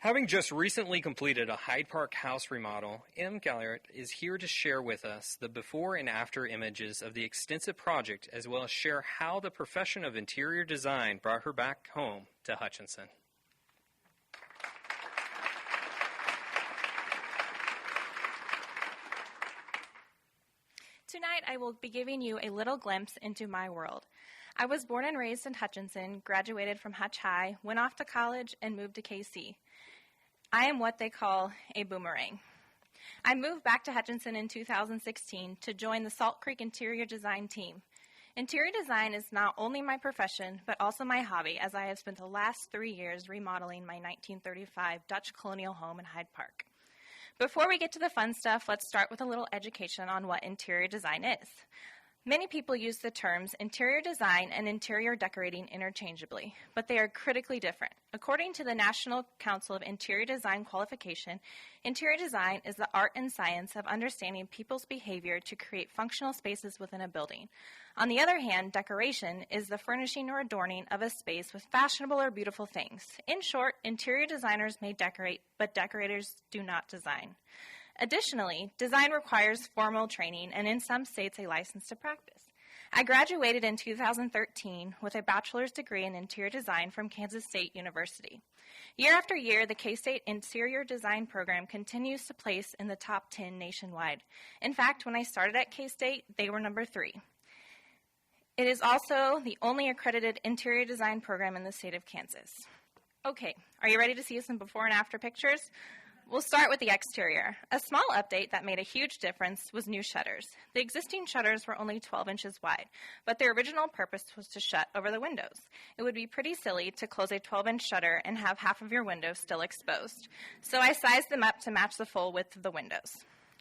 Having just recently completed a Hyde Park house remodel, M. Galliart is here to share with us the before and after images of the extensive project, as well as share how the profession of interior design brought her back home to Hutchinson. Tonight, I will be giving you a little glimpse into my world. I was born and raised in Hutchinson, graduated from Hutch High, went off to college, and moved to KC. I am what they call a boomerang. I moved back to Hutchinson in 2016 to join the Salt Creek Interior Design team. Interior design is not only my profession, but also my hobby, as I have spent the last 3 years remodeling my 1935 Dutch colonial home in Hyde Park. Before we get to the fun stuff, let's start with a little education on what interior design is. Many people use the terms interior design and interior decorating interchangeably, but they are critically different. According to the National Council of Interior Design Qualification, interior design is the art and science of understanding people's behavior to create functional spaces within a building. On the other hand, decoration is the furnishing or adorning of a space with fashionable or beautiful things. In short, interior designers may decorate, but decorators do not design. Additionally, design requires formal training and in some states a license to practice. I graduated in 2013 with a bachelor's degree in interior design from Kansas State University. Year after year, the K-State Interior Design Program continues to place in the top 10 nationwide. In fact, when I started at K-State, they were number 3. It is also the only accredited interior design program in the state of Kansas. Okay, are you ready to see some before and after pictures? We'll start with the exterior. A small update that made a huge difference was new shutters. The existing shutters were only 12 inches wide, but their original purpose was to shut over the windows. It would be pretty silly to close a 12-inch shutter and have half of your window still exposed. So I sized them up to match the full width of the windows.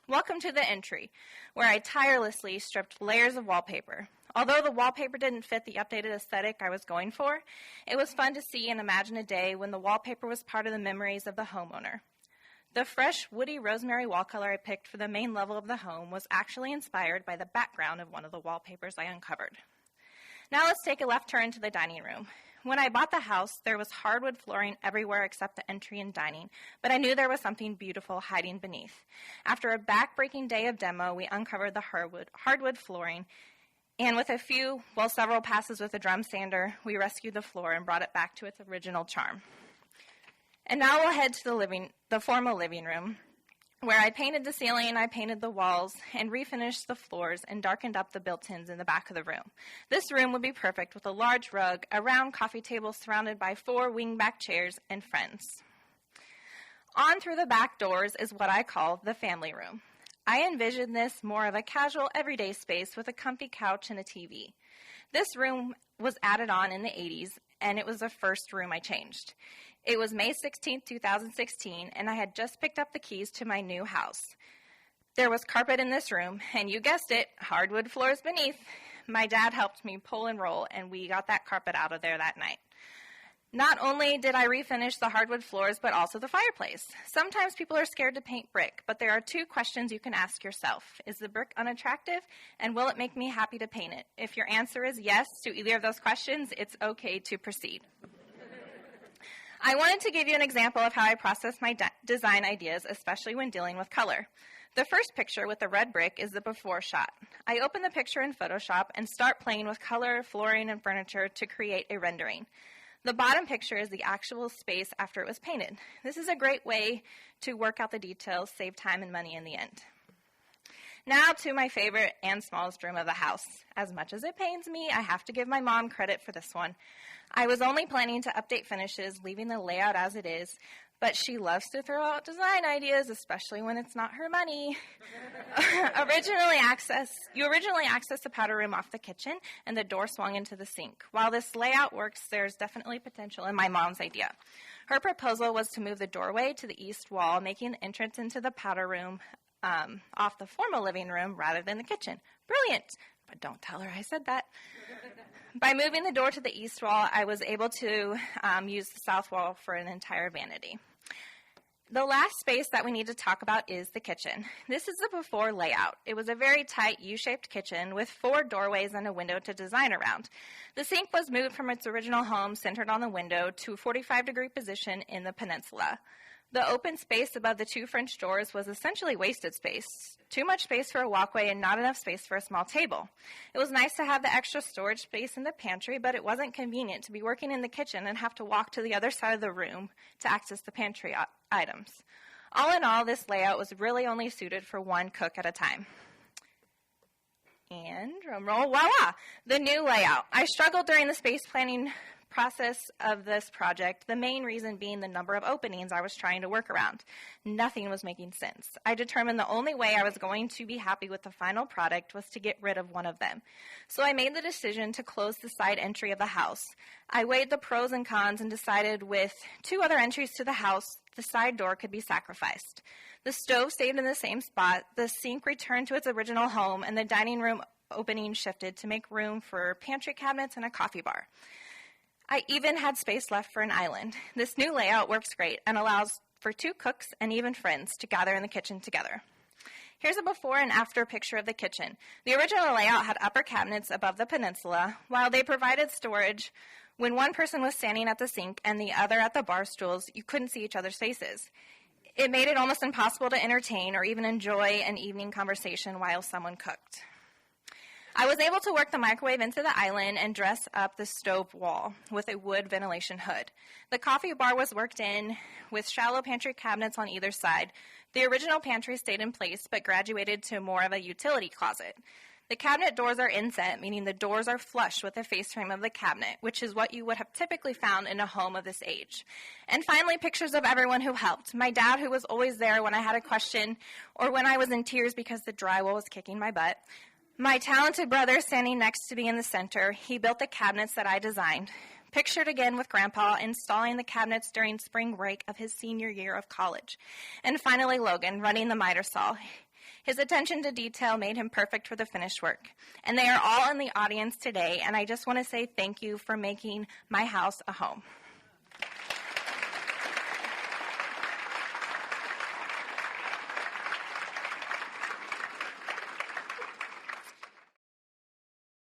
Welcome to the entry, where I tirelessly stripped layers of wallpaper. Although the wallpaper didn't fit the updated aesthetic I was going for, it was fun to see and imagine a day when the wallpaper was part of the memories of the homeowner. The fresh, woody rosemary wall color I picked for the main level of the home was actually inspired by the background of one of the wallpapers I uncovered. Now let's take a left turn to the dining room. When I bought the house, there was hardwood flooring everywhere except the entry and dining, but I knew there was something beautiful hiding beneath. After a back-breaking day of demo, we uncovered the hardwood flooring, and with several passes with a drum sander, we rescued the floor and brought it back to its original charm. And now we'll head to the formal living room, where I painted the ceiling, I painted the walls, and refinished the floors and darkened up the built-ins in the back of the room. This room would be perfect with a large rug, a round coffee table surrounded by 4 wing-back chairs, and friends. On through the back doors is what I call the family room. I envisioned this more of a casual, everyday space with a comfy couch and a TV. This room was added on in the 80s, and it was the first room I changed. It was May 16, 2016, and I had just picked up the keys to my new house. There was carpet in this room, and you guessed it, hardwood floors beneath. My dad helped me pull and roll, and we got that carpet out of there that night. Not only did I refinish the hardwood floors, but also the fireplace. Sometimes people are scared to paint brick, but there are 2 questions you can ask yourself. Is the brick unattractive, and will it make me happy to paint it? If your answer is yes to either of those questions, it's okay to proceed. I wanted to give you an example of how I process my design ideas, especially when dealing with color. The first picture with the red brick is the before shot. I open the picture in Photoshop and start playing with color, flooring, and furniture to create a rendering. The bottom picture is the actual space after it was painted. This is a great way to work out the details, save time and money in the end. Now to my favorite and smallest room of the house. As much as it pains me, I have to give my mom credit for this one. I was only planning to update finishes, leaving the layout as it is, but she loves to throw out design ideas, especially when it's not her money. You originally accessed the powder room off the kitchen, and the door swung into the sink. While this layout works, there's definitely potential in my mom's idea. Her proposal was to move the doorway to the east wall, making the entrance into the powder room off the formal living room rather than the kitchen. Brilliant! But don't tell her I said that. By moving the door to the east wall, I was able to use the south wall for an entire vanity. The last space that we need to talk about is the kitchen. This is the before layout. It was a very tight U-shaped kitchen with 4 doorways and a window to design around. The sink was moved from its original home centered on the window to a 45-degree position in the peninsula. The open space above the 2 French doors was essentially wasted space. Too much space for a walkway and not enough space for a small table. It was nice to have the extra storage space in the pantry, but it wasn't convenient to be working in the kitchen and have to walk to the other side of the room to access the pantry items. All in all, this layout was really only suited for 1 cook at a time. And drumroll, voila, the new layout. I struggled during the space planning process of this project, the main reason being the number of openings I was trying to work around. Nothing was making sense. I determined the only way I was going to be happy with the final product was to get rid of one of them. So I made the decision to close the side entry of the house. I weighed the pros and cons and decided with 2 other entries to the house, the side door could be sacrificed. The stove stayed in the same spot, the sink returned to its original home, and the dining room opening shifted to make room for pantry cabinets and a coffee bar. I even had space left for an island. This new layout works great and allows for 2 cooks and even friends to gather in the kitchen together. Here's a before and after picture of the kitchen. The original layout had upper cabinets above the peninsula, while they provided storage. When one person was standing at the sink and the other at the bar stools, you couldn't see each other's faces. It made it almost impossible to entertain or even enjoy an evening conversation while someone cooked. I was able to work the microwave into the island and dress up the stove wall with a wood ventilation hood. The coffee bar was worked in with shallow pantry cabinets on either side. The original pantry stayed in place but graduated to more of a utility closet. The cabinet doors are inset, meaning the doors are flush with the face frame of the cabinet, which is what you would have typically found in a home of this age. And finally, pictures of everyone who helped. My dad, who was always there when I had a question or when I was in tears because the drywall was kicking my butt. My talented brother standing next to me in the center. He built the cabinets that I designed. Pictured again with Grandpa installing the cabinets during spring break of his senior year of college. And finally, Logan running the miter saw. His attention to detail made him perfect for the finished work. And they are all in the audience today, and I just want to say thank you for making my house a home.